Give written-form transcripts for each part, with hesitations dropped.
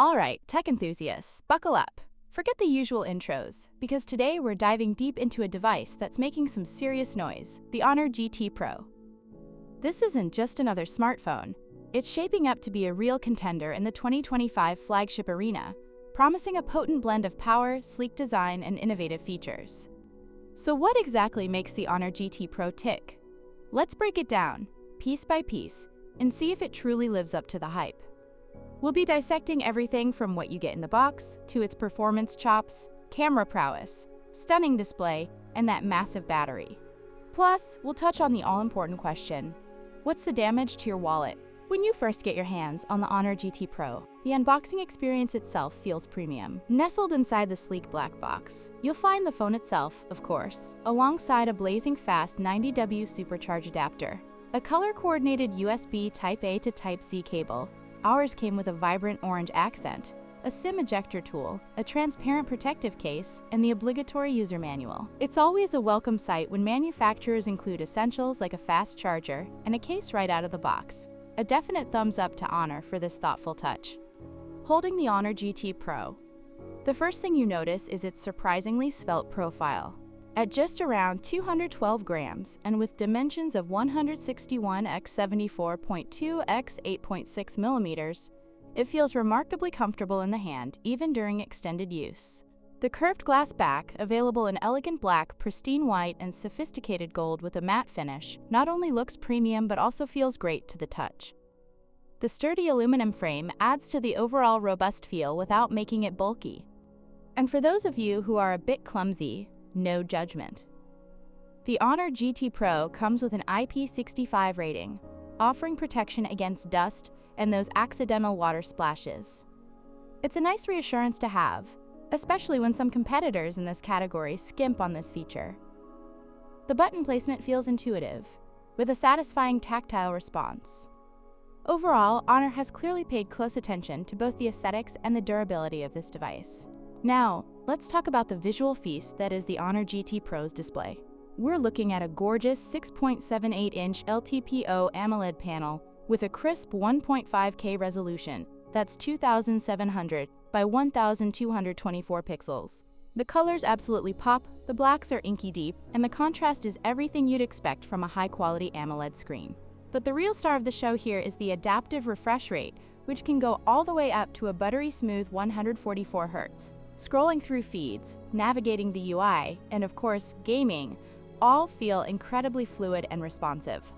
Alright, tech enthusiasts, buckle up. Forget the usual intros, because today we're diving deep into a device that's making some serious noise, the Honor GT Pro. This isn't just another smartphone. It's shaping up to be a real contender in the 2025 flagship arena, promising a potent blend of power, sleek design, and innovative features. So what exactly makes the Honor GT Pro tick? Let's break it down, piece by piece, and see if it truly lives up to the hype. We'll be dissecting everything from what you get in the box, to its performance chops, camera prowess, stunning display, and that massive battery. Plus, we'll touch on the all-important question: what's the damage to your wallet? When you first get your hands on the Honor GT Pro, the unboxing experience itself feels premium. Nestled inside the sleek black box, you'll find the phone itself, of course, alongside a blazing fast 90W supercharge adapter, a color-coordinated USB Type-A to Type-C cable. Ours came with a vibrant orange accent, a SIM ejector tool, a transparent protective case, and the obligatory user manual. It's always a welcome sight when manufacturers include essentials like a fast charger and a case right out of the box. A definite thumbs up to Honor for this thoughtful touch. Holding the Honor GT Pro, the first thing you notice is its surprisingly svelte profile. At just around 212 grams and with dimensions of 161 x 74.2 x 8.6 millimeters, it feels remarkably comfortable in the hand even during extended use. The curved glass back, available in elegant black, pristine white, and sophisticated gold with a matte finish, not only looks premium but also feels great to the touch. The sturdy aluminum frame adds to the overall robust feel without making it bulky. And for those of you who are a bit clumsy, no judgment. The Honor GT Pro comes with an IP65 rating, offering protection against dust and those accidental water splashes. It's a nice reassurance to have, especially when some competitors in this category skimp on this feature. The button placement feels intuitive, with a satisfying tactile response. Overall, Honor has clearly paid close attention to both the aesthetics and the durability of this device. Now, let's talk about the visual feast that is the Honor GT Pro's display. We're looking at a gorgeous 6.78-inch LTPO AMOLED panel with a crisp 1.5K resolution that's 2,700 by 1,224 pixels. The colors absolutely pop, the blacks are inky deep, and the contrast is everything you'd expect from a high-quality AMOLED screen. But the real star of the show here is the adaptive refresh rate, which can go all the way up to a buttery smooth 144 Hz. Scrolling through feeds, navigating the UI, and of course, gaming, all feel incredibly fluid and responsive.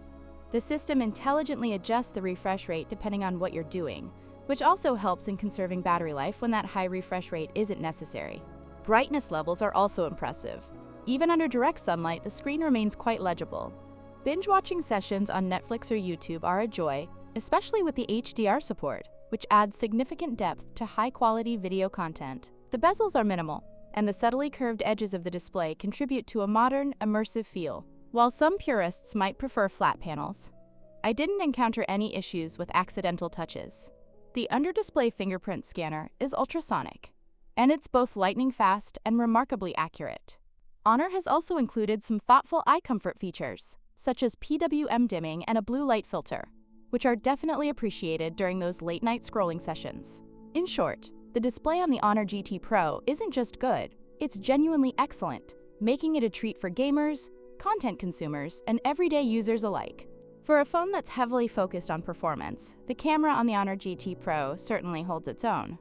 The system intelligently adjusts the refresh rate depending on what you're doing, which also helps in conserving battery life when that high refresh rate isn't necessary. Brightness levels are also impressive. Even under direct sunlight, the screen remains quite legible. Binge-watching sessions on Netflix or YouTube are a joy, especially with the HDR support, which adds significant depth to high-quality video content. The bezels are minimal, and the subtly curved edges of the display contribute to a modern, immersive feel. While some purists might prefer flat panels, I didn't encounter any issues with accidental touches. The under-display fingerprint scanner is ultrasonic, and it's both lightning-fast and remarkably accurate. Honor has also included some thoughtful eye comfort features, such as PWM dimming and a blue light filter, which are definitely appreciated during those late-night scrolling sessions. In short, the display on the Honor GT Pro isn't just good, it's genuinely excellent, making it a treat for gamers, content consumers, and everyday users alike. For a phone that's heavily focused on performance, the camera on the Honor GT Pro certainly holds its own.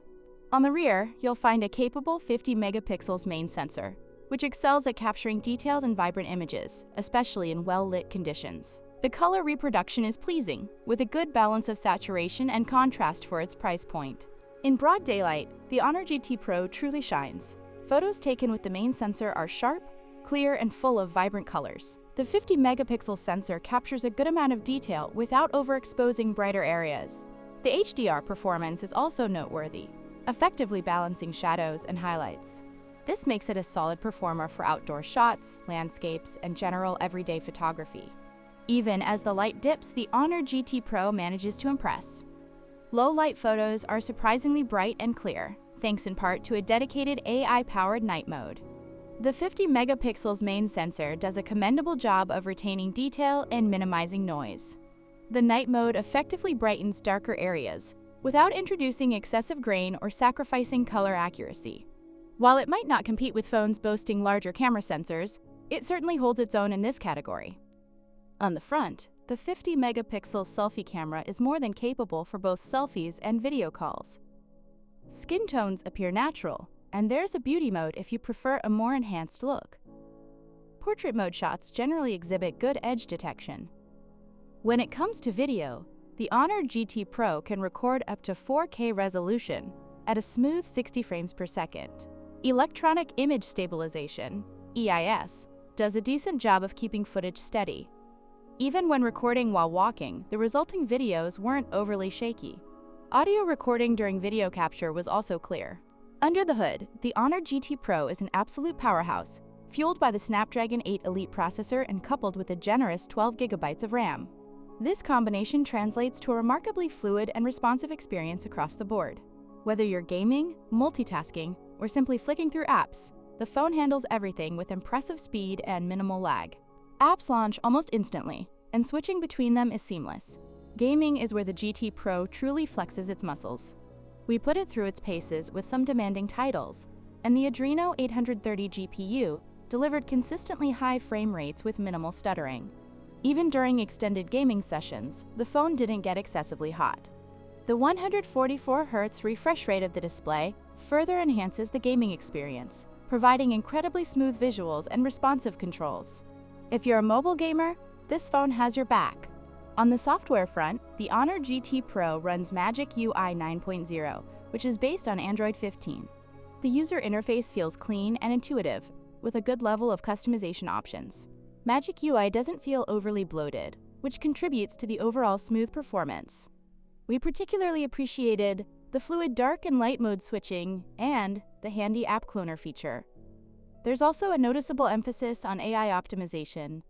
On the rear, you'll find a capable 50 megapixels main sensor, which excels at capturing detailed and vibrant images, especially in well-lit conditions. The color reproduction is pleasing, with a good balance of saturation and contrast for its price point. In broad daylight, the Honor GT Pro truly shines. Photos taken with the main sensor are sharp, clear, and full of vibrant colors. The 50 megapixel sensor captures a good amount of detail without overexposing brighter areas. The HDR performance is also noteworthy, effectively balancing shadows and highlights. This makes it a solid performer for outdoor shots, landscapes, and general everyday photography. Even as the light dips, the Honor GT Pro manages to impress. Low-light photos are surprisingly bright and clear, thanks in part to a dedicated AI-powered night mode. The 50 megapixels main sensor does a commendable job of retaining detail and minimizing noise. The night mode effectively brightens darker areas, without introducing excessive grain or sacrificing color accuracy. While it might not compete with phones boasting larger camera sensors, it certainly holds its own in this category. On the front, the 50-megapixel selfie camera is more than capable for both selfies and video calls. Skin tones appear natural, and there's a beauty mode if you prefer a more enhanced look. Portrait mode shots generally exhibit good edge detection. When it comes to video, the Honor GT Pro can record up to 4K resolution at a smooth 60 frames per second. Electronic Image Stabilization, EIS, does a decent job of keeping footage steady. Even when recording while walking, the resulting videos weren't overly shaky. Audio recording during video capture was also clear. Under the hood, the Honor GT Pro is an absolute powerhouse, fueled by the Snapdragon 8 Elite processor and coupled with a generous 12 GB of RAM. This combination translates to a remarkably fluid and responsive experience across the board. Whether you're gaming, multitasking, or simply flicking through apps, the phone handles everything with impressive speed and minimal lag. Apps launch almost instantly, and switching between them is seamless. Gaming is where the GT Pro truly flexes its muscles. We put it through its paces with some demanding titles, and the Adreno 830 GPU delivered consistently high frame rates with minimal stuttering. Even during extended gaming sessions, the phone didn't get excessively hot. The 144 Hz refresh rate of the display further enhances the gaming experience, providing incredibly smooth visuals and responsive controls. If you're a mobile gamer, this phone has your back. On the software front, the Honor GT Pro runs Magic UI 9.0, which is based on Android 15. The user interface feels clean and intuitive, with a good level of customization options. Magic UI doesn't feel overly bloated, which contributes to the overall smooth performance. We particularly appreciated the fluid dark and light mode switching and the handy app cloner feature. There's also a noticeable emphasis on AI optimization.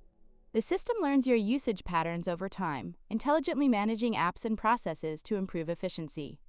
The system learns your usage patterns over time, intelligently managing apps and processes to improve efficiency.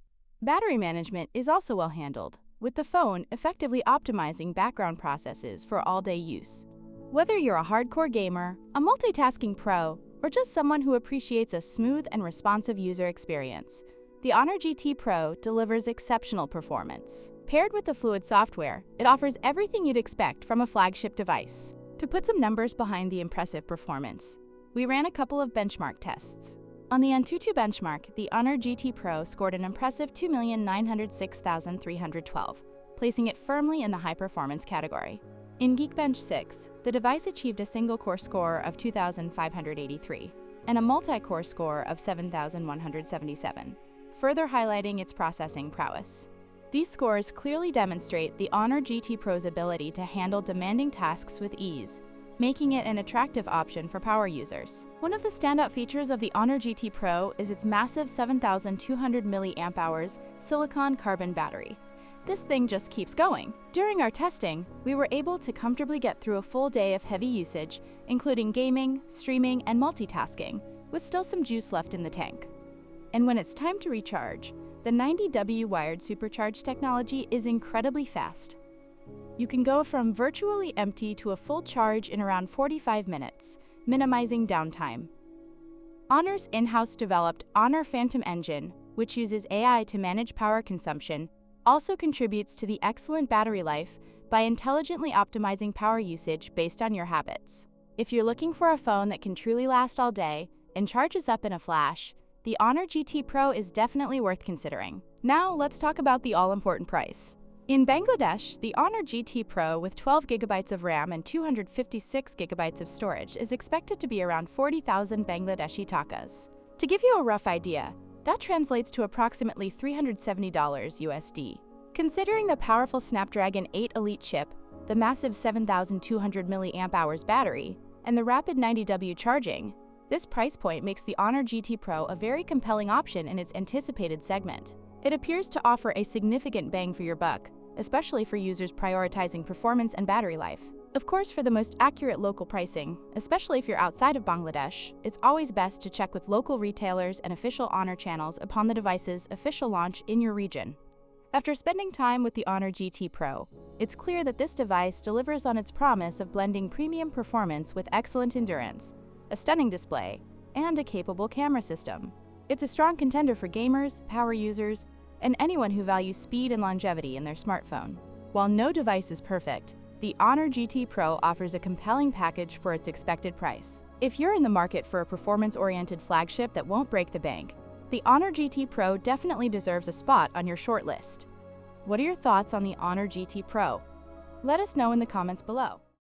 Battery management is also well handled, with the phone effectively optimizing background processes for all-day use. Whether you're a hardcore gamer, a multitasking pro, or just someone who appreciates a smooth and responsive user experience, the Honor GT Pro delivers exceptional performance. Paired with the fluid software, it offers everything you'd expect from a flagship device. To put some numbers behind the impressive performance, we ran a couple of benchmark tests. On the Antutu benchmark, the Honor GT Pro scored an impressive 2,906,312, placing it firmly in the high-performance category. In Geekbench 6, the device achieved a single-core score of 2,583 and a multi-core score of 7,177, further highlighting its processing prowess. These scores clearly demonstrate the Honor GT Pro's ability to handle demanding tasks with ease, making it an attractive option for power users. One of the standout features of the Honor GT Pro is its massive 7,200 mAh silicon carbon battery. This thing just keeps going. During our testing, we were able to comfortably get through a full day of heavy usage, including gaming, streaming, and multitasking, with still some juice left in the tank. And when it's time to recharge, the 90W wired supercharge technology is incredibly fast. You can go from virtually empty to a full charge in around 45 minutes, minimizing downtime. Honor's in-house developed Honor Phantom engine, which uses AI to manage power consumption, also contributes to the excellent battery life by intelligently optimizing power usage based on your habits. If you're looking for a phone that can truly last all day and charges up in a flash, the Honor GT Pro is definitely worth considering. Now let's talk about the all-important price. In Bangladesh, the Honor GT Pro with 12 GB of RAM and 256 GB of storage is expected to be around 40,000 Bangladeshi takas. To give you a rough idea, that translates to approximately $370 USD. Considering the powerful Snapdragon 8 Elite chip, the massive 7,200 mAh battery, and the rapid 90W charging, this price point makes the Honor GT Pro a very compelling option in its anticipated segment. It appears to offer a significant bang for your buck, especially for users prioritizing performance and battery life. Of course, for the most accurate local pricing, especially if you're outside of Bangladesh, it's always best to check with local retailers and official Honor channels upon the device's official launch in your region. After spending time with the Honor GT Pro, it's clear that this device delivers on its promise of blending premium performance with excellent endurance, a stunning display, and a capable camera system. It's a strong contender for gamers, power users, and anyone who values speed and longevity in their smartphone. While no device is perfect, the Honor GT Pro offers a compelling package for its expected price. If you're in the market for a performance-oriented flagship that won't break the bank, the Honor GT Pro definitely deserves a spot on your shortlist. What are your thoughts on the Honor GT Pro? Let us know in the comments below.